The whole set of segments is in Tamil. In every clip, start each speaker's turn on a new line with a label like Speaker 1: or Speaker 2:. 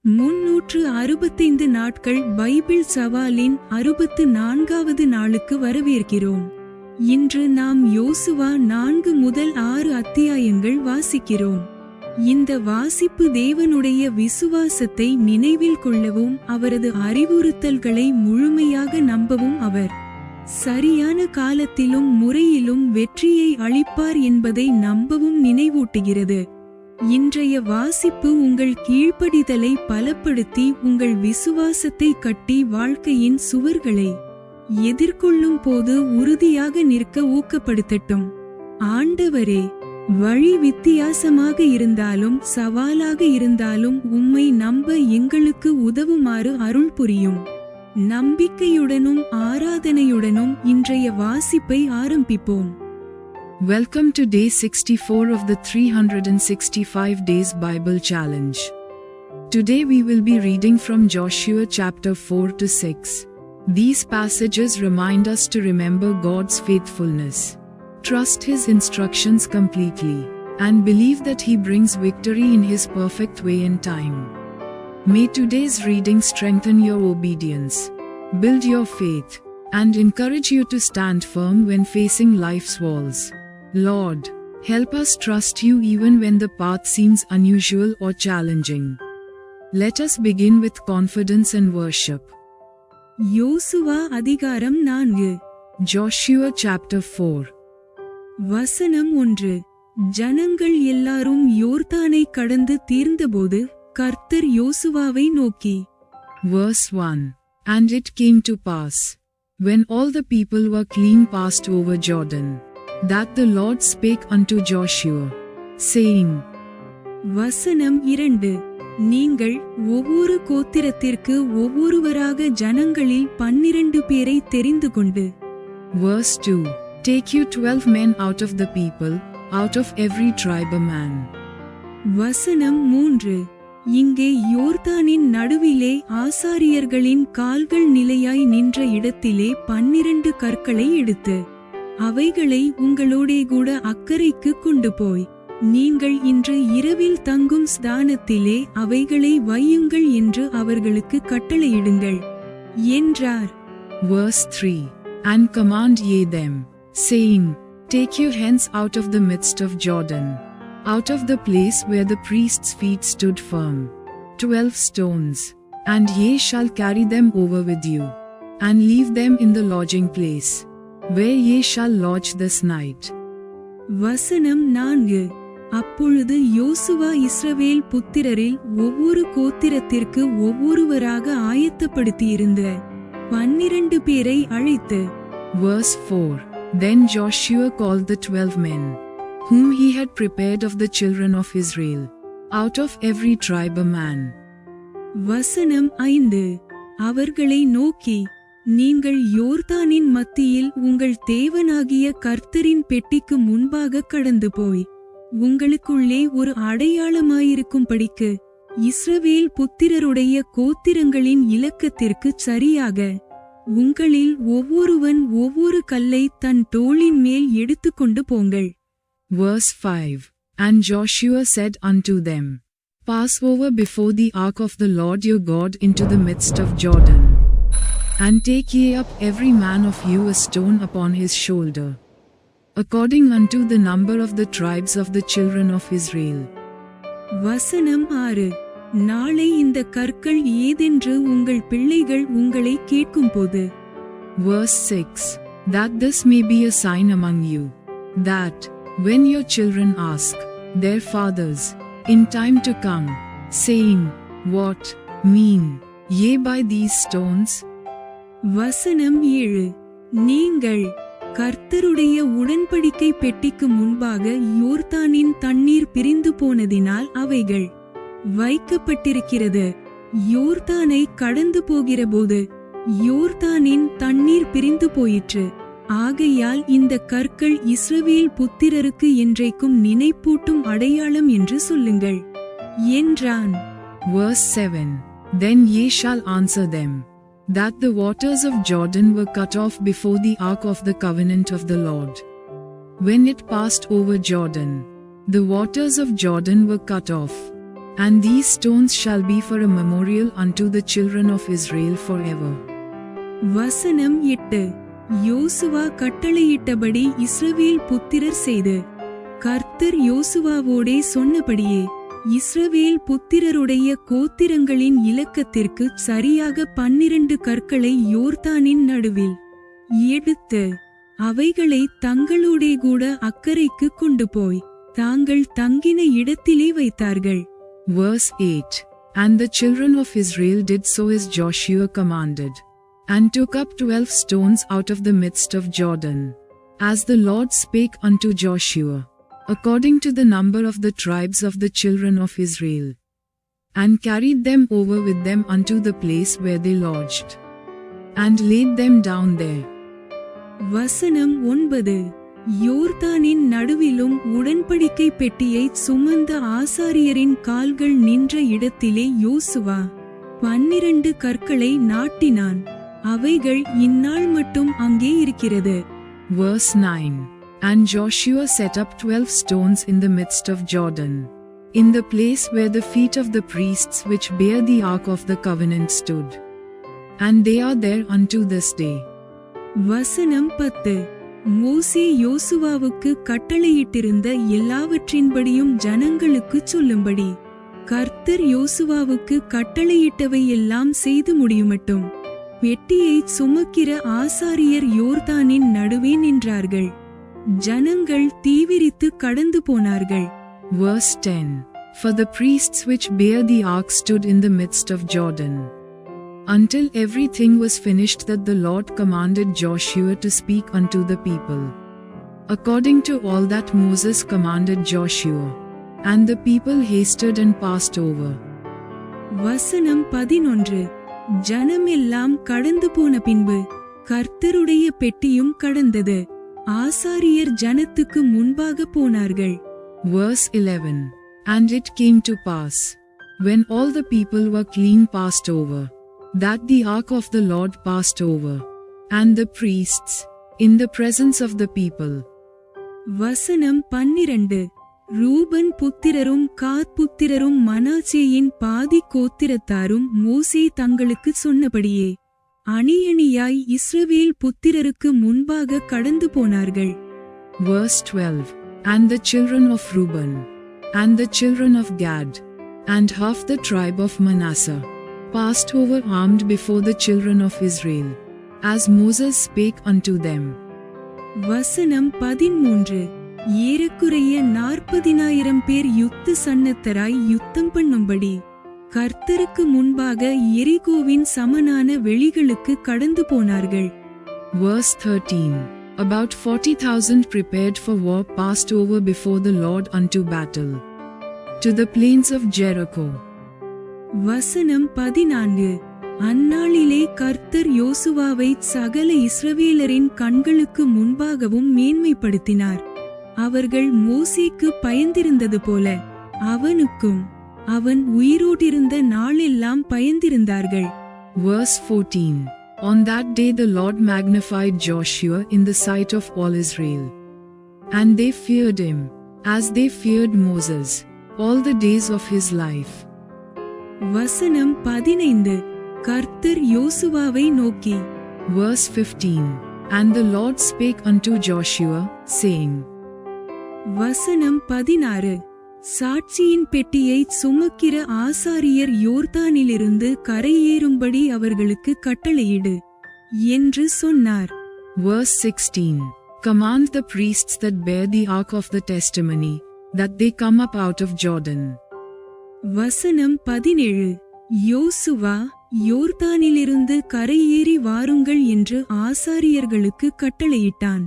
Speaker 1: 365 நாட்கள் பைபிள் சவாலின் 64வது நாளுக்கு வரவேற்கிறோம். இன்று நாம் யோசுவா 4 முதல் 6 அத்தியாயங்கள் வாசிக்கிறோம். இந்த வாசிப்பு தேவனுடைய விசுவாசத்தை நினைவில் கொள்ளவும் அவரது அறிவுறுத்தல்களை முழுமையாக நம்பவும் அவர் சரியான காலத்திலும் முறையிலும் வெற்றியை அளிப்பார் என்பதை நம்பவும் நினைவூட்டுகிறது. இன்றைய வாசிப்பு உங்கள் கீழ்ப்படிதலை பலப்படுத்தி உங்கள் விசுவாசத்தை கட்டி வாழ்க்கையின் சுவர்களை எதிர்கொள்ளும் போது உறுதியாக நிற்க ஊக்கப்படுத்தட்டும். ஆண்டவரே, வழி வித்தியாசமாக இருந்தாலும் சவாலாக இருந்தாலும் உம்மை நம்ப எங்களுக்கு உதவுமாறு அருள் புரியும். நம்பிக்கையுடனும் ஆராதனையுடனும் இன்றைய வாசிப்பை ஆரம்பிப்போம்.
Speaker 2: Welcome to day 64 of the 365 Days Bible Challenge. Today we will be reading from Joshua chapter 4 to 6. These passages remind us to remember God's faithfulness, trust His instructions completely, and believe that He brings victory in His perfect way and time. May today's reading strengthen your obedience, build your faith, and encourage you to stand firm when facing life's walls. Lord, help us trust you even when the path seems unusual or challenging. Let us begin with confidence and worship.
Speaker 1: யோசுவா அதிகாரம் 4.
Speaker 2: Joshua chapter 4.
Speaker 1: வசனம் 1. ஜனங்கள் எல்லாரும் யோர்தானை கடந்து தீர்ந்தபோது கர்த்தர் யோசுவாவை நோக்கி.
Speaker 2: Verse 1. And it came to pass, when all the people were clean passed over Jordan, that the Lord spake unto Joshua, saying.
Speaker 1: வசனம் 2. நீங்கள் ஒவ்வொரு கோத்திரத்திற்கு ஒவ்வொருவராக ஜனங்களில் 12 பேரை தெரிந்து கொண்டு.
Speaker 2: Verse 2. Take you 12 men out of the people, out of every tribe a man.
Speaker 1: வசனம் 3. இங்கே யோர்தானின் நடுவிலே ஆசாரியர்களின் கால்கள் நிலையாய் நின்ற இடத்திலே 12 கற்களை எடுத்து அவைகளை உங்களோடே கூட அக்கரைக்கு கொண்டு போய் நீங்கள் இன்று இரவில் தங்கும் ஸ்தானத்திலே அவைகளை வையுங்கள் என்று அவர்களுக்கு கட்டளையிடுங்கள் என்றார்.
Speaker 2: Verse 3. And command ye them, saying, Take you hence out of the midst of Jordan, out of the place where the priest's feet stood firm, 12 stones, and ye shall carry them over with you, and leave them in the lodging place, where ye shall lodge this night.
Speaker 1: வசனம் 4. அப்பொழுது யோசுவா இஸ்ரவேல் புத்திரரில் ஒவ்வொரு கோத்திரத்திற்கு ஒவ்வொருவராக ஆயத்தப்படுத்தியிருந்த 12 பேரை அழைத்து.
Speaker 2: Verse 4. Then Joshua called the 12 men, whom he had prepared of the children of Israel, out of every tribe a man.
Speaker 1: வசனம் 5. அவர்களை நோக்கி, நீங்கள் யோர்தானின் மத்தியில் உங்கள் தேவனாகிய கர்த்தரின் பெட்டிக்கு முன்பாக கடந்து போய் உங்களுக்குள்ளே ஒரு அடையாளமாயிருக்கும்படிக்கு இஸ்ரவேல் புத்திரருடைய கோத்திரங்களின் இலக்கத்திற்கு சரியாக உங்களில் ஒவ்வொருவன் ஒவ்வொரு கல்லை தன் தோளின் மேல் எடுத்துக்கொண்டு போங்கள்.
Speaker 2: Verse 5. And Joshua said unto them, Pass over before the ark of the Lord your God into the midst of Jordan, and take ye up every man of you a stone upon his shoulder, according unto the number of the tribes of the children of Israel.
Speaker 1: வசனம் 6. நாளை இந்த கற்கள் ஏதென்று உங்கள் பிள்ளைகள் உங்களை கேட்கும்போது.
Speaker 2: Verse 6. That this may be a sign among you, that, when your children ask their fathers, in time to come, saying, What mean ye by these stones?
Speaker 1: வசனம் 7. நீங்கள் கர்த்தருடைய உடன்படிக்கை பெட்டிக்கு முன்பாக யோர்தானின் தண்ணீர் பிரிந்து போனதினால் அவைகள் வைக்கப்பட்டிருக்கிறது. யோர்தானை கடந்து போகிறபோது யோர்தானின் தண்ணீர் பிரிந்து போயிற்று. ஆகையால் இந்த கற்கள் இஸ்ரவேல் புத்திரருக்கு என்றைக்கும் நினைப்பூட்டும் அடையாளம் என்று சொல்லுங்கள் என்றான்.
Speaker 2: Verse 7. Then ye shall answer them, that the waters of Jordan were cut off before the ark of the covenant of the Lord. When it passed over Jordan, the waters of Jordan were cut off. And these stones shall be for a memorial unto the children of Israel forever.
Speaker 1: வசனம் 8. யோசுவா கட்டளையிட்டபடி இஸ்ரவேல் புத்திரர் செய்து கர்த்தர் யோசுவாவோடே சொன்னபடியே இஸ்ரவேல் புத்திரருடைய கோத்திரங்களின் இலக்கத்திற்கு சரியாக 12 கற்களை யோர்தானின் நடுவில் எடுத்து அவைகளை தங்களோடே கூட அக்கரைக்கு கொண்டு போய் தாங்கள் தங்கின இடத்திலே வைத்தார்கள்.
Speaker 2: Verse 8. And the children of Israel did so as Joshua commanded, and took up 12 stones out of the midst of Jordan, as the Lord spake unto Joshua, according to the number of the tribes of the children of Israel, and carried them over with them unto the place where they lodged, and laid them down there.
Speaker 1: வசனம் 9. யோர்தானின் நடுவிலும் உடன்படிக்கை பெட்டியை சுமந்த ஆசாரியரின் கால்கள் நின்ற இடத்திலே யோசுவா 12 கற்களை நாட்டினான். அவைகள் இந்நாள் மட்டும் அங்கே இருக்கிறது.
Speaker 2: Verse 9. And Joshua set up 12 stones in the midst of Jordan, in the place where the feet of the priests which bear the ark of the covenant stood. And they are there unto this day.
Speaker 1: வசனம் 10. மோசே யோசுவாவுக்கு கட்டளையிட்டிருந்த எல்லாவற்றின்படியும் ஜனங்களுக்கு சொல்லும்படி கர்த்தர் யோசுவாவுக்கு கட்டளையிட்டவை எல்லாம் செய்து முடியுமட்டும் பெட்டியை சுமக்கிற ஆசாரியர் யோர்தானின் நடுவே நின்றார்கள். ஜனங்கள் தீவிரித்து கடந்து போனார்கள்.
Speaker 2: Verse 10. For the priests which bear the ark stood in the midst of Jordan, until everything was finished that the Lord commanded Joshua to speak unto the people, according to all that Moses commanded Joshua. And the people hasted and passed over.
Speaker 1: வசனம் 11. ஜனமெல்லாம் கடந்து போன பின்பு கர்த்தருடைய பெட்டியும் கடந்தது. ஆசாரியர் ஜனத்துக்கு முன்பாக போனார்கள்.
Speaker 2: Verse 11. And it came to pass, when all the people were clean passed over, that the ark of the Lord passed over, and the priests, in the presence of the people.
Speaker 1: வசனம் 12. ரூபன் புத்திரரும் காத் புத்திரரும் மனாசேயின் பாதி கோத்திரத்தாரும் மோசே தங்களுக்கு சொன்னபடியே அணியணியாய் இஸ்ரவேல் புத்திரருக்கு முன்பாக கடந்து போனார்கள்.
Speaker 2: Verse 12. And the children of Reuben, and the children of Gad, and half the tribe of Manasseh, passed over armed before the children of Israel, as Moses spake unto them.
Speaker 1: வசனம் 13. ஏறக்குறைய 40,000 பேர் யுத்த சன்னத்தராய் யுத்தம் பண்ணும்படி கர்த்தருக்கு முன்பாக எரிகோவின் சமனான வெளிகளுக்கு கடந்து போனார்கள்.
Speaker 2: Verse 13. About 40,000 prepared for war passed over before the Lord unto battle, to the plains of Jericho.
Speaker 1: வசனம் 14. அந்நாளிலே கர்த்தர் யோசுவாவை சகல இஸ்ரவேலரின் கண்களுக்கு முன்பாகவும் மேன்மைப்படுத்தினார். அவர்கள் மோசேக்கு பயந்திருந்தது போல அவனுக்கும் அவன் உயிரோடிருந்த நாளெல்லாம் பயந்திருந்தார்கள்.
Speaker 2: Verse 14. On that day the Lord magnified Joshua in the sight of all Israel, and they feared him, as they feared Moses, all the days of his life.
Speaker 1: வசனம் 15. கர்த்தர் யோசுவாவை நோக்கி.
Speaker 2: Verse 15. And the Lord spake unto Joshua, saying.
Speaker 1: வசனம் 16. சாட்சியின் பெட்டியை சுமக்கிற ஆசாரியர் யோர்தானிலிருந்து கரையேறும்படி அவர்களுக்கு கட்டளையிடு என்று சொன்னார்.
Speaker 2: Verse 16. Command the priests that bear the ark of the testimony, that they come up out of Jordan.
Speaker 1: வசனம் 17. யோசுவா யோர்தானிலிருந்து கரையேறி வாருங்கள் என்று ஆசாரியர்களுக்கு கட்டளையிட்டான்.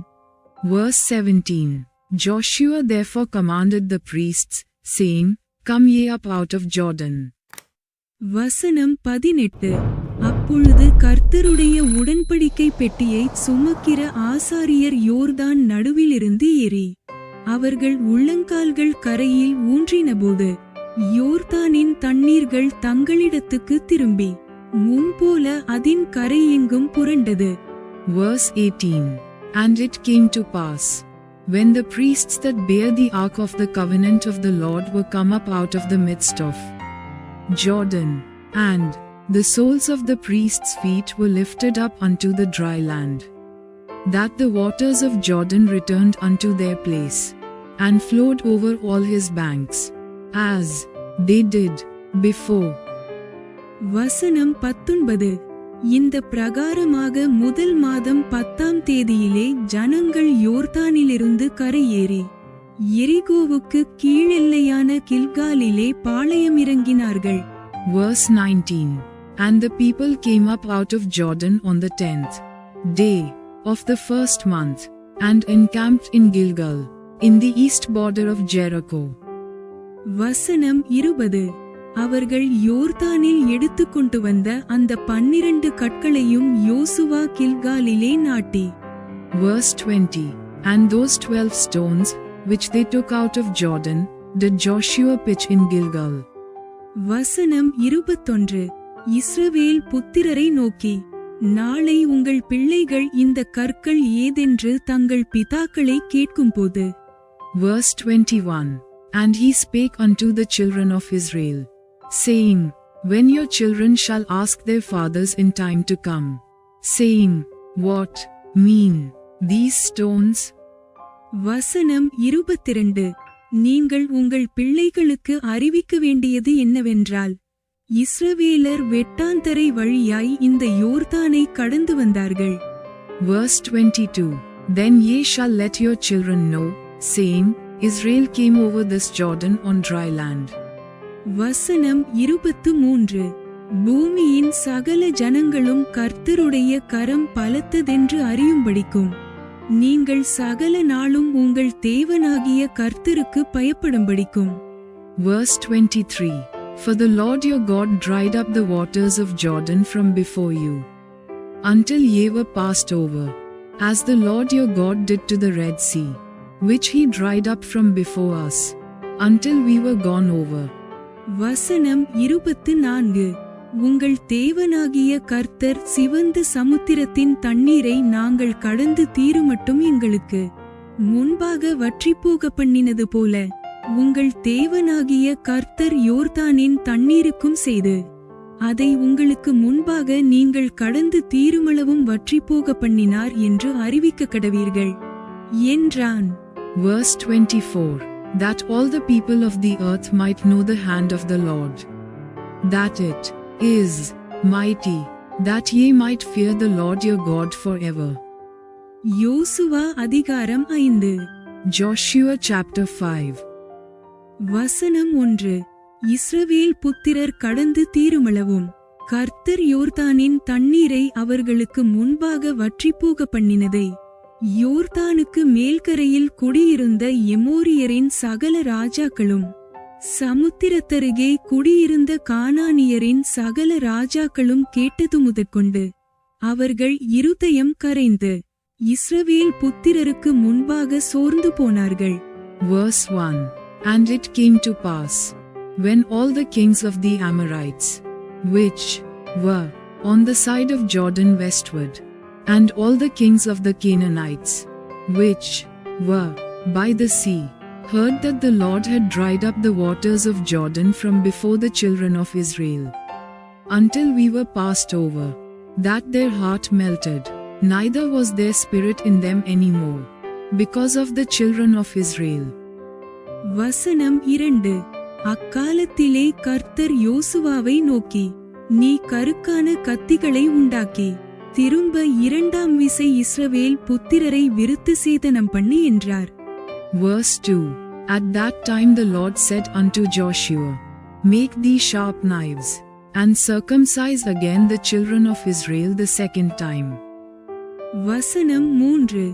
Speaker 2: Verse 17. Joshua therefore commanded the priests, saying, Come ye up out of Jordan.
Speaker 1: வசனம் 18. அப்பொழுது கர்த்தருடைய உடன்படிக்கை பெட்டியை சுமக்கிற ஆசாரியர் யோர்தான் நடுவிலிருந்து ஏறி அவர்கள் உள்ளங்கால்கள் கரையில் ஊன்றினபோது யோர்தானின் தண்ணீர்கள் தங்களிடத்துக்கு திரும்பி முன்போல அதின் கரை எங்கும் புரண்டது.
Speaker 2: Verse 18. And it came to pass, when the priests that bear the ark of the covenant of the Lord were come up out of the midst of Jordan, and the soles of the priests' feet were lifted up unto the dry land. That the waters of Jordan returned unto their place, and flowed over all his banks, as they did before.
Speaker 1: வசனம் 19. இந்த பிரகாரமாக முதல் மாதம் 10ஆம் தேதியிலே ஜனங்கள் யோர்தானிலிருந்து கரையேறி எரிகோவுக்கு கீழெல்லையான கில்காலிலே பாளையமிறங்கினார்கள்.
Speaker 2: Verse 19. And the people came up out of Jordan on the 10th day of the first month, and encamped in Gilgal, in the east border of Jericho.
Speaker 1: வசனம் 20. அவர்கள் யோர்தானில் எடுத்துக்கொண்டு வந்த அந்த 12 கற்களையும் யோசுவா கில்காலிலே நாட்டி.
Speaker 2: Verse 20. And those 12 stones, which they took out of Jordan, did Joshua pitch in Gilgal.
Speaker 1: வசனம் 21. இஸ்ரவேல் புத்திரரை நோக்கி, நாளை உங்கள் பிள்ளைகள் இந்த கற்கள் ஏதென்று தங்கள் பிதாக்களை கேட்கும்போது.
Speaker 2: Verse 21. And he spake unto the children of Israel, saying, when your children shall ask their fathers in time to come, saying, what mean these stones?
Speaker 1: வசனம் 22. நீங்கள் உங்கள் பிள்ளைகளுக்கு அறிவிக்க வேண்டியது என்னவென்றால், இஸ்ரவேலர் வெட்டாந்தரை வழியாய் இந்த யோர்தானை கடந்து வந்தார்கள்.
Speaker 2: Verse 22. Then ye shall let your children know, saying, Israel came over this Jordan on dry land.
Speaker 1: வசனம் 23. பூமியின் சகல ஜனங்களும் கர்த்தருடைய கரம் பலத்ததென்று அறியும்படிக்கும் நீங்கள் சகல நாளும் உங்கள் தேவனாகிய கர்த்தருக்கு பயப்படும்படிக்கும்.
Speaker 2: Verse 23. For the Lord your God dried up the waters of Jordan from before you, until ye were passed over, as the Lord your God did to the Red Sea, which he dried up from before us, until we were gone over.
Speaker 1: வசனம் 24. உங்கள் தேவனாகிய கர்த்தர் சிவந்த சமுத்திரத்தின் தண்ணீரை நாங்கள் கடந்து தீருமட்டும் எங்களுக்கு முன்பாக வற்றிப்போக பண்ணினது போல உங்கள் தேவனாகிய கர்த்தர் யோர்தானின் தண்ணீருக்கும் செய்து அதை உங்களுக்கு முன்பாக நீங்கள் கடந்து தீருமளவும் வற்றிப்போக பண்ணினார் என்று அறிவிக்க கடவீர்கள் என்றான்.
Speaker 2: Verse 24. That all the people of the earth might know the hand of the Lord, that it is mighty, that ye might fear the Lord your God forever.
Speaker 1: யோசுவா அதிகாரம் 5.
Speaker 2: Joshua chapter 5.
Speaker 1: வசனம் 1. இஸ்ரவேல் புத்திரர் கடந்து தீருமளவும் கர்த்தர் யோர்தானின் தண்ணீரை அவர்களுக்கு முன்பாக வற்றிப்போக பண்ணினதை யோர்தானுக்கு மேல்கரையில் குடியிருந்த எமோரியரின் சகல ராஜாக்களும் சமுத்திரத்தருகே குடியிருந்த கானானியரின் சகல ராஜாக்களும் கேட்டது முதற்கொண்டு அவர்கள் இருதயம் கரைந்து இஸ்ரவேல் புத்திரருக்கு முன்பாக சோர்ந்து போனார்கள்.
Speaker 2: Verse 1. And it came to pass, when all the kings of the Amorites, which were on the side of Jordan westward, and all the kings of the Canaanites, which were by the sea, heard that the Lord had dried up the waters of Jordan from before the children of Israel, until we were passed over, that their heart melted, neither was there spirit in them any more, because of the children of Israel.
Speaker 1: வசனம் 2. அக்காலத்திலே கர்த்தர் யோசுவாவை நோக்கி, நீ கருக்கான கத்திகளை உண்டாக்கி திரும்ப 2ஆம் விசை இஸ்ரவேல் புத்திரரை விருத்து சேதனம் பண்ணு என்றார்.
Speaker 2: Verse 2. At that time the Lord said unto Joshua, make thee sharp knives, and circumcise again the children of Israel the second time.
Speaker 1: வசனம் 3.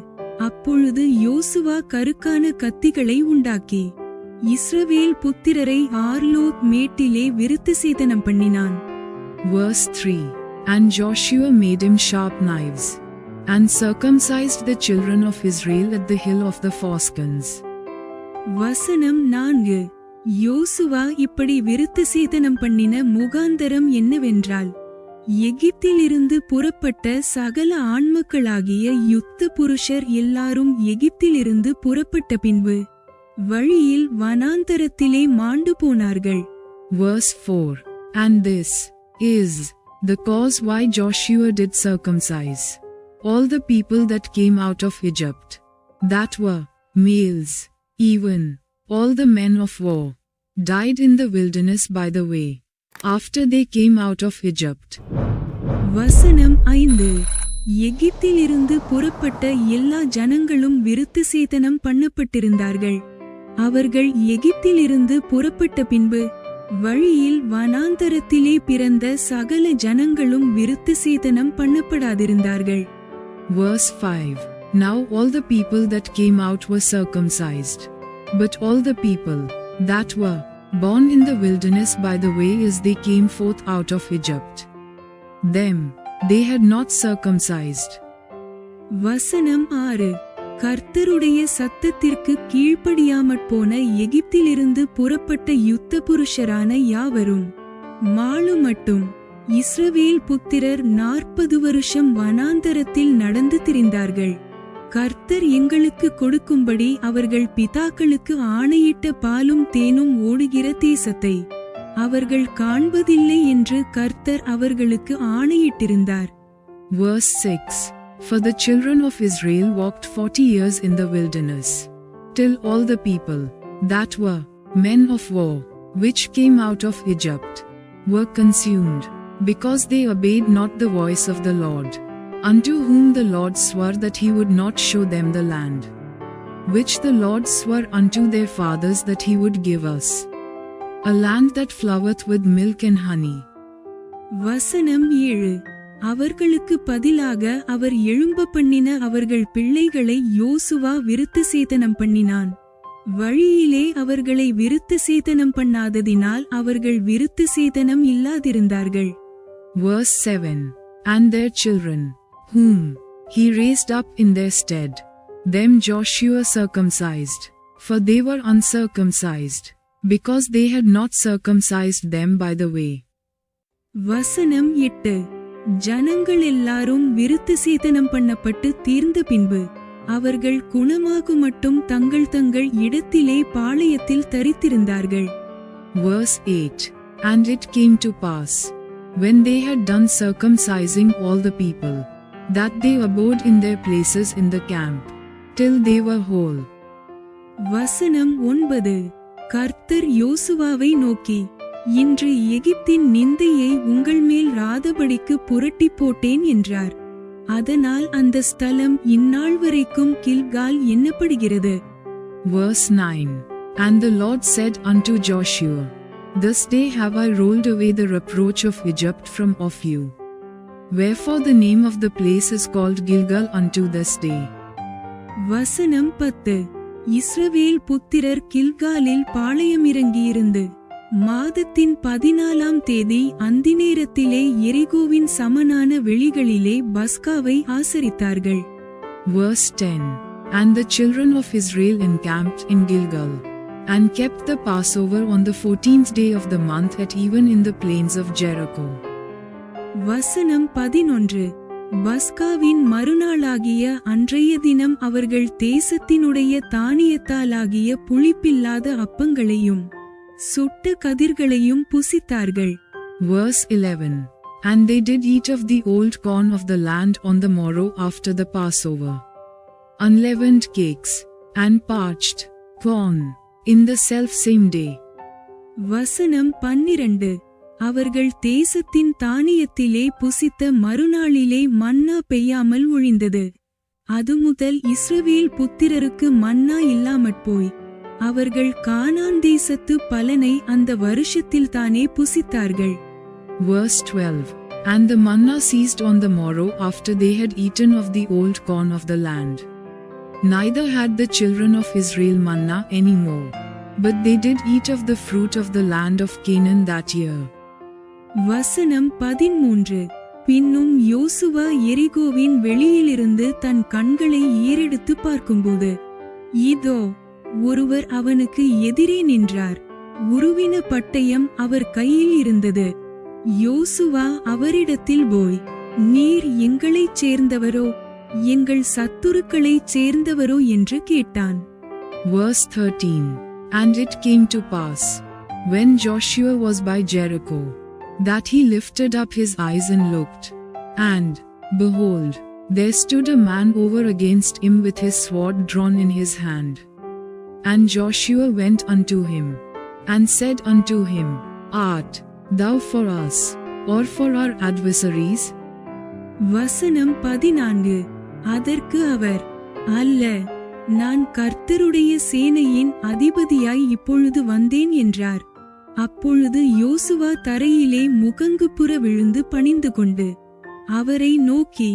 Speaker 1: அப்பொழுது யோசுவா கருக்கான கத்திகளை உண்டாக்கி இஸ்ரவேல் புத்திரரை ஆர்லோத் மேட்டிலே விருத்து சேதனம் பண்ணினான்.
Speaker 2: Verse 3. And Joshua made him sharp knives, and circumcised the children of Israel at the hill of the foreskins.
Speaker 1: வசனம் 4. யோசுவா இப்படி விருத்த சேதனம் பண்ணின முகாந்தரம் என்னவென்றால், எகிப்திலிருந்து புறப்பட்ட சகல ஆண்மக்களாகிய யுத்த புருஷர் எல்லாரும் எகிப்திலிருந்து புறப்பட்ட பின்பு வழியில் வனாந்தரத்திலே மாண்டு போனார்கள்.
Speaker 2: Verse 4. And this is the cause why Joshua did circumcise all the people that came out of Egypt, that were males, even all the men of war, died in the wilderness by the way, after they came out of Egypt.
Speaker 1: வசனம் 5. எகிப்திலிருந்து புறப்பட்ட எல்லா ஜனங்களும் விருத்த சேதனம் பண்ணப்பட்டிருந்தார்கள். அவர்கள் எகிப்திலிருந்து புறப்பட்ட பின்பு வழியில் வனாந்தரத்திலே பிறந்த சகல ஜனங்களும் விருத்த சேதனம் பண்ணப்படாதிருந்தார்கள்.
Speaker 2: Verse 5. Now all the people that came out were circumcised, but all the people that were born in the wilderness by the way as they came forth out of Egypt, them they had not circumcised.
Speaker 1: வசனம் 6. கர்த்தருடைய சத்தத்திற்கு கீழ்ப்படியாமற் போன எகிப்திலிருந்து புறப்பட்ட யுத்த புருஷரான யாவரும் மாலு மட்டும் இஸ்ரவேல் புத்திரர் 40 வருஷம் வனாந்தரத்தில் நடந்து திரிந்தார்கள். கர்த்தர் எங்களுக்கு கொடுக்கும்படி அவர்கள் பிதாக்களுக்கு ஆணையிட்ட பாலும் தேனும் ஓடுகிற தேசத்தை அவர்கள் காண்பதில்லை என்று கர்த்தர் அவர்களுக்கு ஆணையிட்டிருந்தார்.
Speaker 2: Verse 6. For the children of Israel walked 40 years in the wilderness, till all the people that were men of war, which came out of Egypt, were consumed, because they obeyed not the voice of the Lord, unto whom the Lord swore that he would not show them the land, which the Lord swore unto their fathers that he would give us, a land that floweth with milk and honey.
Speaker 1: வசனம் 7. அவர்களுக்கு பதிலாக அவர் எழும்ப பண்ணின அவர்கள் பிள்ளைகளை யோசுவா விருத்த சேதனம் பண்ணினான். வழியிலே அவர்களை விருத்த சேதனம் பண்ணாததினால் அவர்கள் விருத்த சேதனம் இல்லாதிருந்தார்கள்.
Speaker 2: Verse 7. And their children, whom he raised up in their stead, them Joshua circumcised, for they were uncircumcised, because they had not circumcised them by the way.
Speaker 1: வசனம் 8. ஜனங்கள் எல்லாரும் விருத்த சேதனம் பண்ணப்பட்டு தீர்ந்த பின்பு அவர்கள் குணமாகு மட்டும் தங்கள் இடத்திலே பாளையத்தில் தரித்திருந்தார்கள்.
Speaker 2: Verse 8. And it came to pass, when they had done circumcising all the people, that they abode in their places in the camp, till they were whole.
Speaker 1: வசனம் 9. கர்த்தர் யோசுவாவை நோக்கி, இன்று எகிப்தின் நிந்தையை உங்கள் மேல் ராதபடிக்கு புரட்டி போட்டேன் என்றார். அதனால் அந்த ஸ்தலம் இந்நாள் வரைக்கும் Gilgal எண்ணப்படுகிறது.
Speaker 2: Verse 9. And the Lord said unto Joshua, This day have I rolled away the reproach of Egypt from off you. Wherefore the name of the place is called Gilgal unto this day.
Speaker 1: வசனம் 10. இஸ்ரவேல் புத்திரர் கில்காலில் பாளையமிறங்கியிருந்து மாதத்தின் 14ஆம் தேதி அந்திநேரத்திலே எரிகோவின் சமனான வெளிகளிலே பஸ்காவை ஆசரித்தார்கள்.
Speaker 2: Verse 10. And the children of Israel encamped in Gilgal, and kept the Passover on the 14th day of the month at even in the plains of Jericho.
Speaker 1: வசனம் 11. பஸ்காவின் மறுநாளாகிய அன்றைய தினம் அவர்கள் தேசத்தினுடைய தானியத்தாலாகிய புளிப்பில்லாத அப்பங்களையும் சுட்ட கதிர்களையும் புசித்தார்கள்.
Speaker 2: Verse 11. And they did eat of the old corn of the land on the morrow after the Passover, unleavened cakes, and parched corn, in the self same day.
Speaker 1: வசனம் 12. அவர்கள் தேசத்தின் தானியத்திலே புசித்த மறுநாளிலே மன்னா பெய்யாமல் ஒழிந்தது. அது முதல் இஸ்ரவேல் புத்திரருக்கு மன்னா இல்லாமற்போய் அவர்கள் கானான் தேசத்து பலனை அந்த வருஷத்தில் தானே புசித்தார்கள்.
Speaker 2: Verse 12. And the manna ceased on the morrow after they had eaten of the old corn of the land. Neither had the children of Israel manna any more, but they did eat of the fruit of the land of Canaan that year.
Speaker 1: வசனம் 13. பின்னும் யோசுவா எரிகோவின் வெளியிலிருந்து தன் கண்களை ஏறெடுத்து பார்க்கும்போது இதோ ஒருவர் அவனுக்கு எதிரே நின்றார். உருவின பட்டயம் அவர் கையில் இருந்தது. யோசுவா அவரிடத்தில் போய், நீர் எங்களைச் சேர்ந்தவரோ எங்கள் சத்துருக்களைச் சேர்ந்தவரோ என்று கேட்டான்.
Speaker 2: Verse 13. And it came to pass, when Joshua was by Jericho, that he lifted up his eyes and looked. And, behold, there stood a man over against him with his sword drawn in his hand. And Joshua went unto him, and said unto him, Art thou for us, or for our adversaries?
Speaker 1: வசனம் 14. அதற்கு அவர், அல்ல, நான் கர்த்தருடைய சேனையின் அதிபதியாய் இப்பொழுது வந்தேன் என்றார். அப்பொழுது யோசுவா தரையிலே முகங்குப்புற விழுந்து பணிந்து கொண்டு அவரை நோக்கி,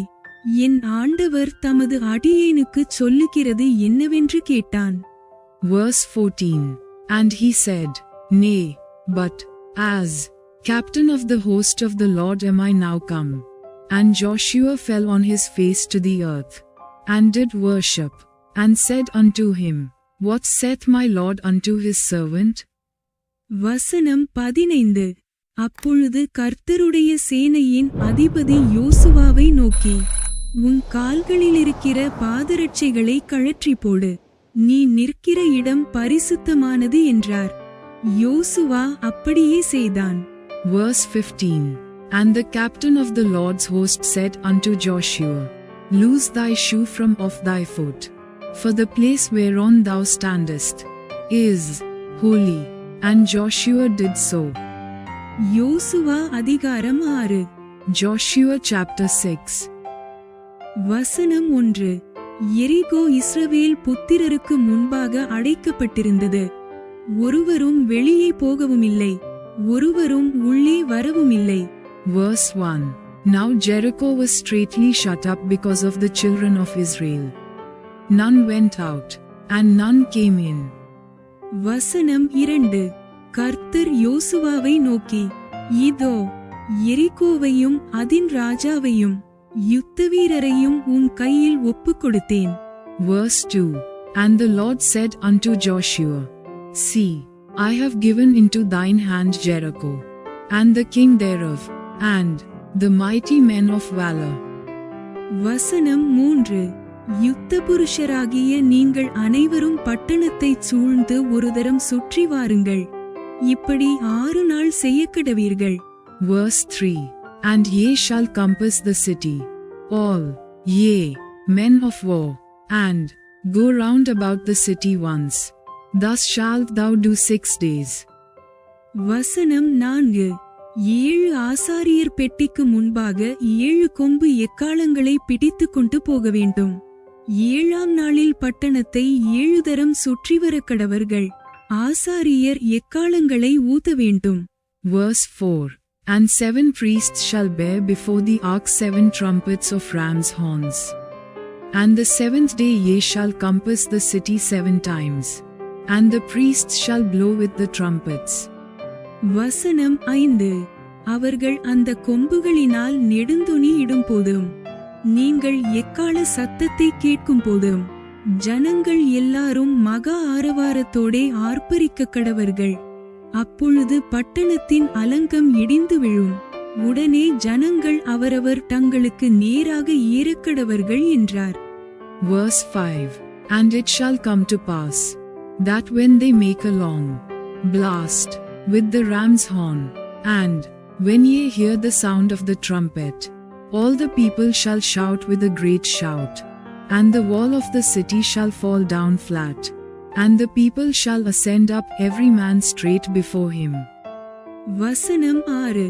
Speaker 1: என் ஆண்டவர் தமது அடியேனுக்குச் சொல்லுகிறது என்னவென்று கேட்டான்.
Speaker 2: Verse 14. And he said, Nay, but, as captain of the host of the Lord am I now come. And Joshua fell on his face to the earth, and did worship, and said unto him, What saith my Lord unto his servant?
Speaker 1: வசனம் 15. அப்பொழுது கர்த்தருடைய சேனையின் அதிபதி யோசுவாவை நோக்கி, உன் கால்களிலிருக்கிற பாதரட்சைகளை கழற்றி போடு, நீ நிற்கிற இடம் பரிசுத்தமானது என்றார். யோசுவா அப்படியே செய்தான்.
Speaker 2: Verse 15. And the captain of the Lord's host said unto Joshua, Loose thy shoe from off thy foot, for the place whereon thou standest is holy. And Joshua did so.
Speaker 1: யோசுவா அதிகாரம் 6.
Speaker 2: Joshua chapter 6.
Speaker 1: வசனம் 1. எரிகோ இஸ்ரவேல் புத்திரருக்கு முன்பாக அடைக்கப்பட்டிருந்தது. ஒருவரும் வெளியே போகவும் இல்லை, ஒருவரும் உள்ளே வரவும் இல்லை.
Speaker 2: Verse 1. Now Jericho was straitly shut up because of the children of Israel. None went out, and none came in.
Speaker 1: வசனம் 2. கர்த்தர் யோசுவாவை நோக்கி, இதோ, எரிகோவையும் அதின் ராஜாவையும் யுத்த வீரரையும் உன் கையில் ஒப்புக் கொடுத்தேன்.
Speaker 2: Verse 2. And the Lord said unto Joshua, See, I have given into thine hand Jericho, and the king thereof, and the mighty men of valor.
Speaker 1: வசனம் 3. யுத்த புருஷராகிய நீங்கள் அனைவரும் பட்டணத்தைச் சூழ்ந்து ஒரு தரம் சுற்றி வாருங்கள், இப்படி 6 நாள் செய்யக்கடவீர்கள்.
Speaker 2: Verse 3. And ye shall compass the city, all ye men of war, and go round about the city once. Thus shalt thou do 6 days.
Speaker 1: வசனம் 4. 7 ஆசாரியர் பெட்டிக்கு முன்பாக 7 கொம்பு எக்காளங்களை பிடித்து கொண்டு போக வேண்டும். 7ஆம் நாளில் பட்டணத்தை 7 தரம் சுற்றி வர கடவர்கள். ஆசாரியர் எக்காளங்களை ஊத வேண்டும்.
Speaker 2: Verse 4. And 7 priests shall bear before the ark 7 trumpets of ram's horns. And the 7th day ye shall compass the city 7 times. And the priests shall blow with the trumpets.
Speaker 1: வசனம் 5. அவர்கள் அந்த கொம்புகளினால் நெடுந்தொனி இடும் போதும், நீங்கள் எக்காள சத்தத்தை கேட்கும் போதும், ஜனங்கள் எல்லாரும் மகா ஆரவாரத்தோடே ஆர்ப்பரிக்க கடவர்கள். அப்பொழுது பட்டணத்தின் அலங்கம் இடிந்து விழும். உடனே ஜனங்கள் அவரவர் தங்களுக்கு நேராக ஏறக்கடவர்கள் என்றார்.
Speaker 2: Verse 5. And it shall come to pass, that when they make a long blast with the ram's horn, and when ye hear the sound of the trumpet, all the people shall shout with a great shout, and the wall of the city shall fall down flat, and the people shall ascend up every man straight before him.
Speaker 1: வசனம் 6.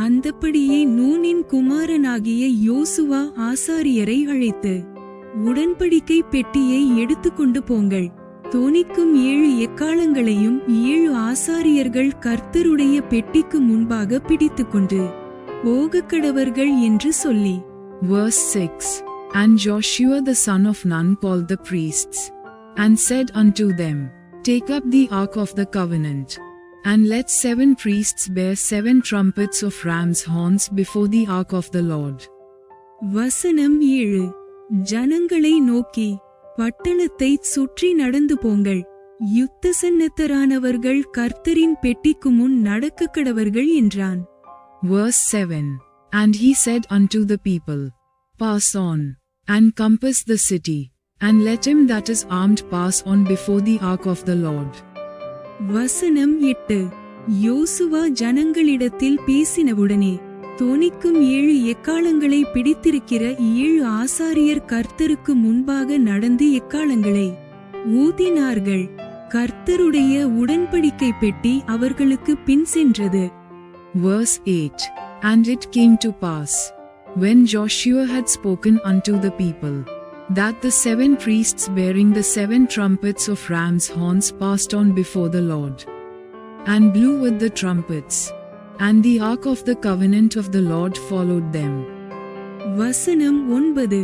Speaker 1: அந்தப்படியே நூனின் குமாரனாகிய யோசுவா ஆசாரியரை அழைத்து, உடன்படிக்கை பெட்டியை எடுத்துக்கொண்டு போங்கள், தொனிக்கும் 7 எக்காளங்களையும் 7 ஆசாரியர்கள் கர்த்தருடைய பெட்டிக்கு முன்பாக பிடித்துக்கொண்டு போகக்கடவர்கள் என்று சொல்லி.
Speaker 2: Verse 6. And Joshua the son of Nun called the priests, and said unto them, Take up the ark of the covenant, and let 7 priests bear 7 trumpets of ram's horns before the ark of the Lord.
Speaker 1: வசனம் 7. ஜனங்களை நோக்கி, பட்டணத்தை சுற்றி நடந்து போங்கள், யுத்த சன்னத்தரானவர்கள் கர்த்தரின் பெட்டிக்கு முன் நடக்க கடவர்கள் என்றான்.
Speaker 2: Verse 7. And he said unto the people, Pass on, and compass the city, and let him that is armed pass on before the ark of the Lord.
Speaker 1: வசனம் 8. யோசுவா ஜனங்களிடத்தில் பேசினவுடனே தொனிக்கும் 7 எக்காளங்களை பிடித்திருக்கிற 7 ஆசாரியர் கர்த்தருக்கு முன்பாக நடந்து எக்காளங்களை ஊதினார்கள். கர்த்தருடைய உடன்படிக்கை பெட்டி அவர்களுக்கு பின் சென்றது.
Speaker 2: Verse 8. And it came to pass, when Joshua had spoken unto the people, that the 7 priests bearing the 7 trumpets of ram's horns passed on before the Lord, and blew with the trumpets, and the ark of the covenant of the Lord followed them.
Speaker 1: வசனம் 9.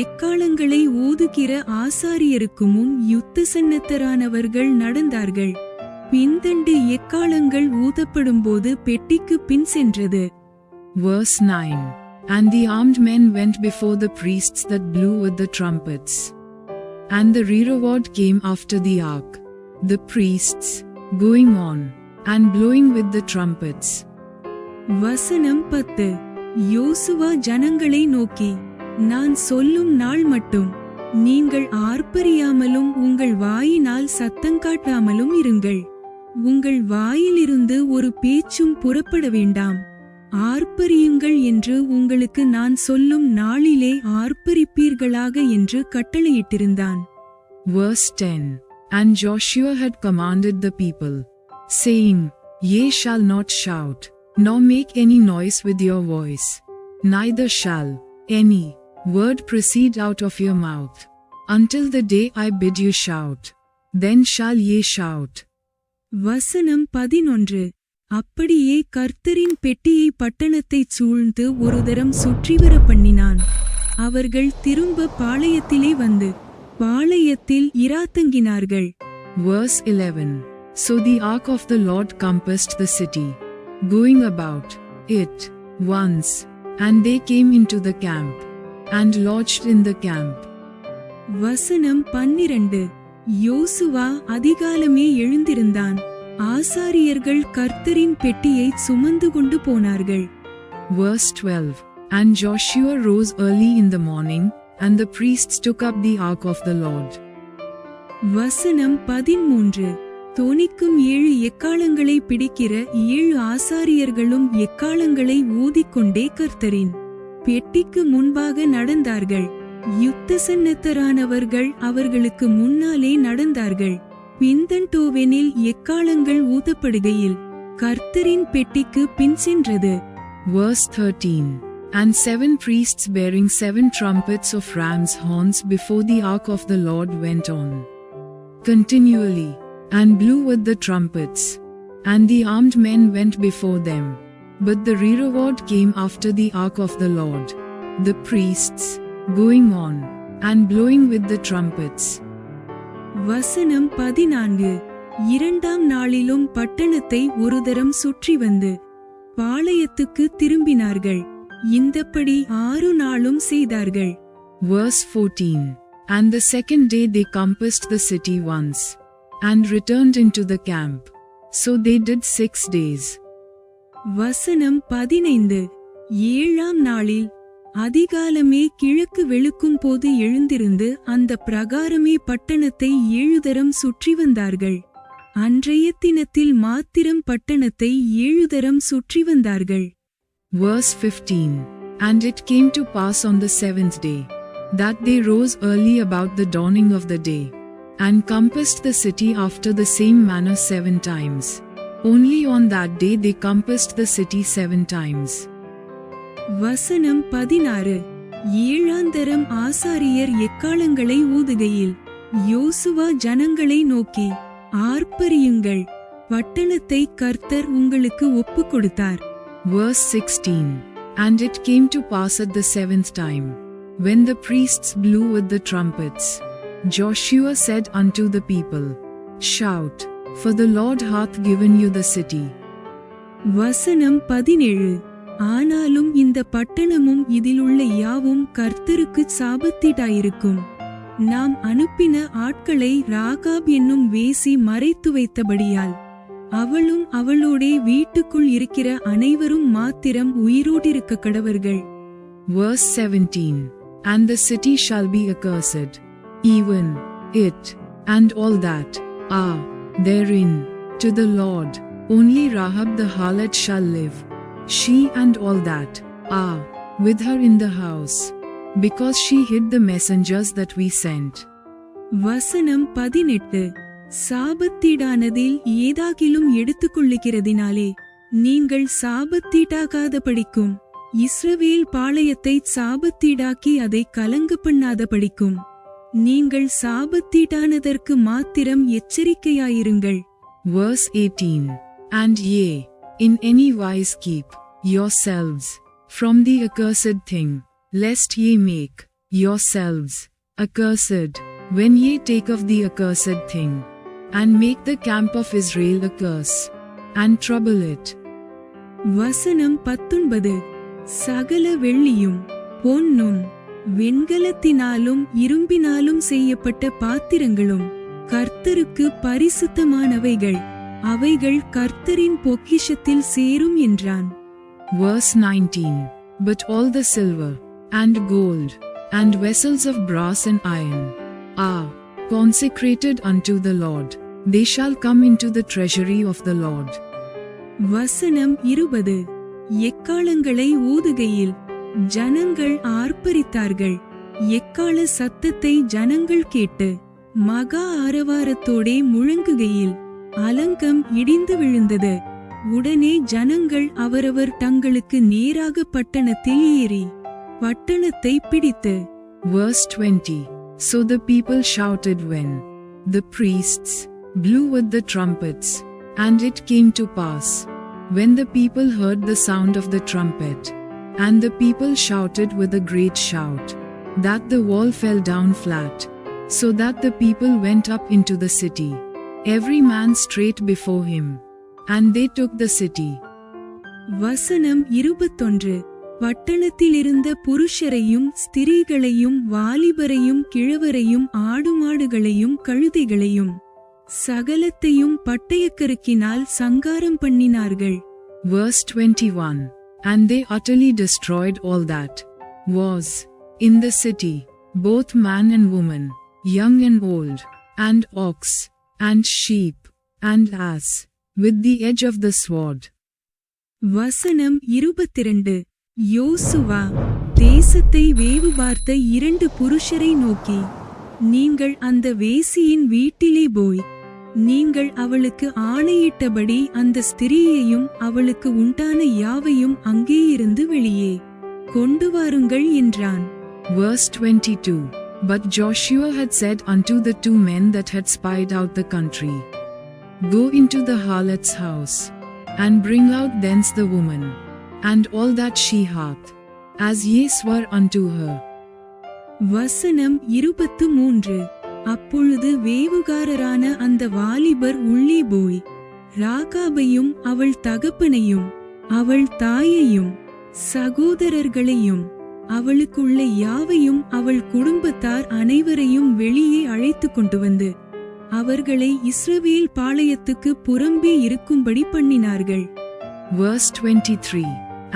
Speaker 1: எக்காளங்களை ஊதுகிற ஆசாரியருக்கு முன் யுத்த சன்னத்தரானவர்கள் நடந்தார்கள். பின்தண்டு எக்காளங்கள் ஊதப்படும்போது பெட்டிக்கு பின் சென்றது.
Speaker 2: Verse 9. And the armed men went before the priests that blew with the trumpets. And the rearward came after the ark, the priests, going on, and blowing with the trumpets.
Speaker 1: வசனம் 10. யோசுவா ஜனங்களை நோக்கி, நான் சொல்லும் நாள் மட்டும் நீங்கள் ஆர்ப்பரியாமலும் உங்கள் வாயினால் சத்தங்காட்டாமலும் இருங்கள். உங்கள் வாயிலிருந்து ஒரு பேச்சும் புறப்பட வேண்டாம். ஆர்ப்பரியுங்கள் என்று உங்களுக்கு நான் சொல்லும் நாளிலே ஆர்ப்பரிப்பீர்களாக என்று கட்டளையிட்டிருந்தான்.
Speaker 2: Verse 10. And Joshua had commanded the people, saying, Ye shall not shout, nor make any noise with your voice, neither shall any word proceed out of your mouth, until the day I bid you shout. Then shall ye shout.
Speaker 1: வசனம் 11. அப்படியே கர்த்தரின் பெட்டியை பட்டணத்தைச் சூழ்ந்து ஒரு தரம் சுற்றிவர பண்ணினான். அவர்கள் திரும்ப பாளையத்திலே வந்து பாளையத்தில் இராத்தங்கினார்கள்.
Speaker 2: Verse 11. So the ark of the Lord compassed the city, going about it once, and they came into the camp, and lodged in the camp.
Speaker 1: வசனம் 12. யோசுவா அதிகாலமே எழுந்திருந்தான். ஆசாரியர்கள் கர்த்தரின் பெட்டியை சுமந்து கொண்டு போனார்கள்.
Speaker 2: Verse 12. And Joshua rose early in the morning, and the priests took up the ark of the Lord.
Speaker 1: வசனம் 13. தொனிக்கும் 7 எக்காளங்களை பிடிக்கிற 7 ஆசாரியர்களும் எக்காளங்களை ஊதிக்கொண்டே கர்த்தரின் பெட்டிக்கு முன்பாக நடந்தார்கள். யுத்த சன்னத்தரானவர்கள் அவர்களுக்கு முன்னாலே நடந்தார்கள். பின்தண்டோவெனில் எக்காளங்கள் ஊதப்படுகையில் கர்த்தரின் பெட்டிக்கு பின் சென்றது.
Speaker 2: Verse 13. And 7 priests bearing 7 trumpets of ram's horns before the ark of the Lord went on continually, and blew with the trumpets, and the armed men went before them. But the rearward came after the ark of the Lord, the priests, going on, and blowing with the trumpets.
Speaker 1: வசனம் 14. 2ஆம் நாளிலும் பட்டணத்தை ஒரு தரம் சுற்றி வந்து பாளையத்துக்கு திரும்பினார்கள். இந்தப்படி 6 நாளும் செய்தார்கள்.
Speaker 2: Verse 14. And the second day they compassed the city once, and returned into the camp. So they did 6 days.
Speaker 1: வசனம் 15. 7ஆம் நாளில் அதிகாலமே கிழக்கு வெளுக்கும் போது எழுந்திருந்து அந்த பிரகாரமே பட்டணத்தை 7 தரம் சுற்றி வந்தார்கள். அன்றைய தினத்தில் மாத்திரம் பட்டணத்தை 7 தரம் சுற்றி வந்தார்கள்.
Speaker 2: Verse 15. And it came to pass on the 7th day, that they rose early about the dawning of the day, and compassed the city after the same manner 7 times. Only on that day they compassed the city 7 times.
Speaker 1: வசனம் 16. 7ஆந்தரம் ஆசாரியர் எக்காளங்களை ஊதுகையில் யோசுவா ஜனங்களை நோக்கி, ஆர்ப்பரியுங்கள், பட்டணத்தை கர்த்தர் உங்களுக்கு ஒப்புக் கொடுத்தார்.
Speaker 2: Verse 16. And it came to pass at the 7th time, when the priests blew with the trumpets, Joshua said unto the people, Shout, for the Lord hath given you the city.
Speaker 1: வசனம் 17. ஆனாலும் இந்த பட்டணமும் இதிலுள்ள யாவும் கர்த்தருக்கு சாபத்தீடாயிருக்கும். நாம் அனுப்பின ஆட்களை ராகாப் என்னும் வேசி மறைத்து வைத்தபடியால் அவளும் அவளோடே வீட்டுக்குள் இருக்கிற அனைவரும் மாத்திரம் உயிரோடிருக்க கடவர்கள்.
Speaker 2: Verse 17. And the city shall be accursed, even it, and all that are therein, to the Lord, Only Rahab the harlot shall live, she and all that are with her in the house, because she hid the messengers that we sent.
Speaker 1: வசனம் 18. சாபத்தீடானதில் ஏதாகிலும் எடுத்துக்கொள்ளுகிறதினாலே நீங்கள் சாபத்தீடாகாதபடிக்கும் இஸ்ரவேல் பாளையத்தை சாபத்தீடாக்கி அதை கலங்க பண்ணாதபடிக்கும் நீங்கள் சாபத்தீடானதற்கு மாத்திரம் எச்சரிக்கையாயிருங்கள்.
Speaker 2: Verse 18. And ye, in any wise keep yourselves from the accursed thing, lest ye make yourselves accursed when ye take of the accursed thing, and make the camp of Israel a curse, and trouble it.
Speaker 1: வசனம் 19. சகல வெள்ளியும் பொன்னும் வெண்கலத்தினாலும் இரும்பினாலும் செய்யப்பட்ட பாத்திரங்களும் கர்த்தருக்கு பரிசுத்தமானவைகள், அவைகள் கர்த்தரின் பொக்கிஷத்தில் சேரும் என்றான்.
Speaker 2: Verse 19. But all the silver and gold and vessels of brass and iron are consecrated unto the Lord. They shall come into the treasury of the Lord.
Speaker 1: வசனம் 20. எக்காளங்களை ஊதுகையில் ஜனங்கள் ஆர்ப்பரித்தார்கள். எக்காள சத்தத்தை ஜனங்கள் கேட்டு மகா ஆரவாரத்தோடே முழங்குகையில் அலங்கம் இடிந்து விழுந்தது. உடனே ஜனங்கள் அவரவர் தங்களுக்கு நேராக பட்டணத்தில் ஏறி பட்டணத்தை பிடித்து.
Speaker 2: Verse 20. So the people shouted when the priests blew with the trumpets, and it came to pass, when the people heard the sound of the trumpet, and the people shouted with a great shout, that the wall fell down flat, so that the people went up into the city, every man straight before him, and they took the city.
Speaker 1: வசனம் 21. பட்டணத்திலிருந்த புருஷரையும் ஸ்திரீகளையும் வாலிபரையும் கிழவரையும் ஆடுமாடுகளையும் கழுதைகளையும் சகலத்தையும் பட்டயக்கருக்கினால் சங்காரம் பண்ணினார்கள்.
Speaker 2: Verse 21. And they utterly destroyed all that was in the city, both man and woman, young and old, and ox, and sheep, and ass, with the edge of the sword.
Speaker 1: வசனம் 22. யோசுவா தேசத்தை வேவு பார்த்த 2 புருஷரை நோக்கி, நீங்கள் அந்த வேசியின் வீட்டிலே போய் நீங்கள் அவளுக்கு ஆணையிட்டபடி அந்த ஸ்திரீயையும் அவளுக்கு உண்டான யாவையும் அங்கேயிருந்து வெளியே கொண்டு வாருங்கள் என்றான்.
Speaker 2: Verse 22. But Joshua had said unto the 2 men that had spied out the country, Go into the harlot's house, and bring out thence the woman, and all that she hath, as ye swore unto her.
Speaker 1: வசனம் 23. அப்பொழுது வேவுகாரரான அந்த வாலிபர் உள்ளே போய் ராகாபையும் அவள் தகப்பனையும் அவள் தாயையும் சகோதரர்களையும் அவளுக்குள்ள யாவையும் அவள் குடும்பத்தார் அனைவரையும் வெளியே அழைத்து கொண்டு வந்து அவர்களை இஸ்ரவேல் பாளையத்துக்கு புறம்பே இருக்கும்படி பண்ணினார்கள்.
Speaker 2: Verse 23.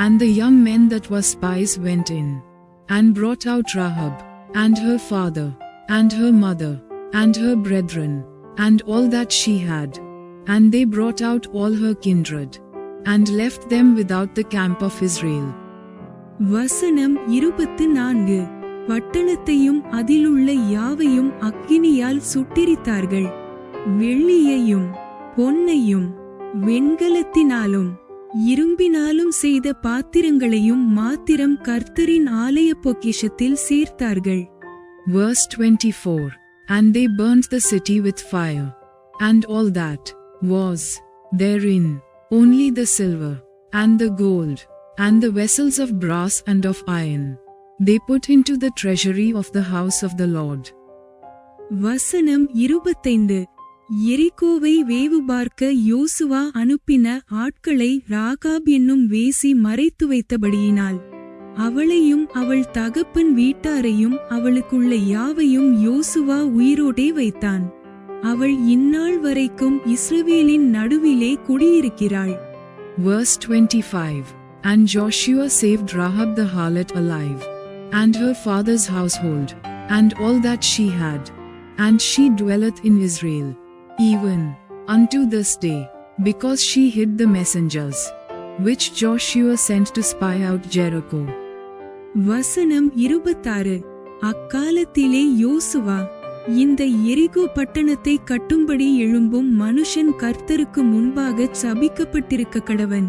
Speaker 2: And the young men that were spies went in, and brought out Rahab, and her father, and her mother, and her brethren, and all that she had, and they brought out all her kindred, and left them without the camp of Israel.
Speaker 1: வசனம் 24. பட்டணத்தையும் அதிலுள்ள யாவையும் அக்கினியால் சுட்டெரித்தார்கள். வெள்ளியையும் பொன்னையும் வெண்கலத்தினாலும் இரும்பினாலும் செய்த பாத்திரங்களையும் மாத்திரம் கர்த்தரின் ஆலய பொக்கிஷத்தில் சேர்த்தார்கள்.
Speaker 2: Verse 24. And they burnt the city with fire, and all that was therein, only the silver, and the gold, and the vessels of brass and of iron, they put into the treasury of the house of the Lord.
Speaker 1: வசனம் 25. எரிகோவை வேவு பார்க்க யோசுவா அனுப்பின ஆட்களை ராகாப் என்னும் வேசி மறைத்து வைத்தபடியினால் அவளையும் அவள் தகப்பன் வீட்டாரையும் அவளுக்குள்ள யாவையும் யோசுவா உயிரோடே வைத்தான். அவள் இந்நாள் வரைக்கும் இஸ்ரவேலின் நடுவிலே குடியிருக்கிறாள்.
Speaker 2: Verse 25. And Joshua saved Rahab the harlot alive, and her father's household, and all that she had, and she dwelleth in Israel, even unto this day. because she hid the messengers, which Joshua sent to spy out Jericho.
Speaker 1: வசனம் 26. அக்காலத்திலே யோசுவா இந்த எரிகோ பட்டணத்தை கட்டும்படி எழும்பும் மனுஷன் கர்த்தருக்கு முன்பாக சபிக்கப்பட்டிருக்க கடவன்.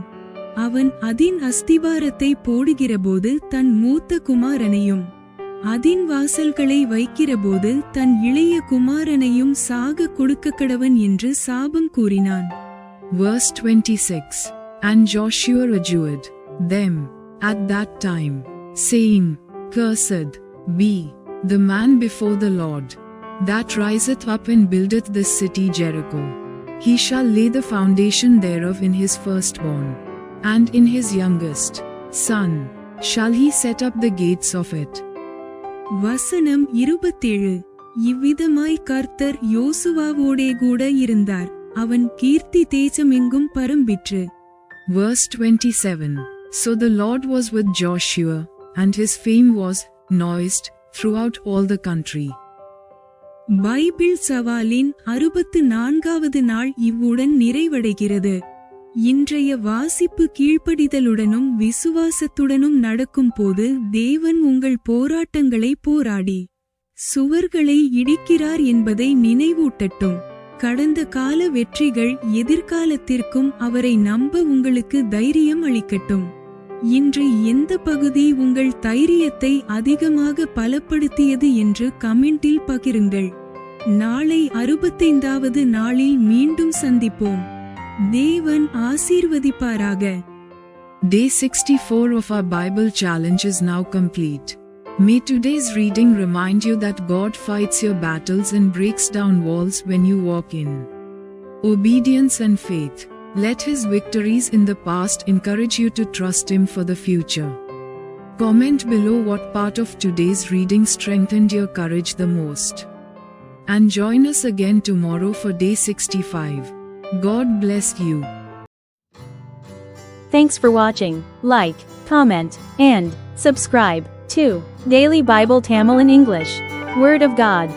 Speaker 1: அவன் அதின் அஸ்திபாரத்தை போடுகிறபோது தன் மூத்த குமாரனையும் அதின் வாசல்களை வைக்கிறபோது தன் இளைய குமாரனையும் சாக கொடுக்க கடவன் என்று சாபம் கூறினான்.
Speaker 2: Verse 26. And Joshua adjured them at that time, saying, Cursed be the man before the Lord, that riseth up and buildeth this city Jericho. He shall lay the foundation thereof in his firstborn, and in his youngest son shall he set up the gates of it.
Speaker 1: வசனம் 27. இவ்விதமாய் கர்த்தர் யோசுவாவோடே கூட இருந்தார். அவன் கீர்த்தி தேசமெங்கும் பரம்பிற்று.
Speaker 2: Verse 27. So the Lord was with Joshua, and his fame was noised throughout all the country.
Speaker 1: Bible சவாலின் 64வது நாள் இவ்வுடன் நிறைவடைகிறது. இன்றைய வாசிப்பு கீழ்ப்படிதலுடனும் விசுவாசத்துடனும் நடக்கும் போது தேவன் உங்கள் போராட்டங்களை போராடி சுவர்களை இடிக்கிறார் என்பதை நினைவூட்டட்டும். கடந்த கால வெற்றிகள் எதிர்காலத்திற்கும் அவரை நம்ப உங்களுக்கு தைரியம் அளிக்கட்டும். இன்று எந்த பகுதி உங்கள் தைரியத்தை அதிகமாக பலப்படுத்தியது என்று கமெண்டில் பகிருங்கள். நாளை 65வது நாளில் மீண்டும் சந்திப்போம். தேவன் ஆசீர்வதிப்பாராக.
Speaker 2: Day 64 of our Bible challenge is now complete. May today's reading remind you that God fights your battles and breaks down walls when you walk in obedience and faith. Let His victories in the past encourage you to trust Him for the future. Comment below what part of today's reading strengthened your courage the most. And join us again tomorrow for Day 65. God bless you.
Speaker 3: Thanks for watching. Like, comment, and subscribe to Daily Bible Tamil in English. Word of God.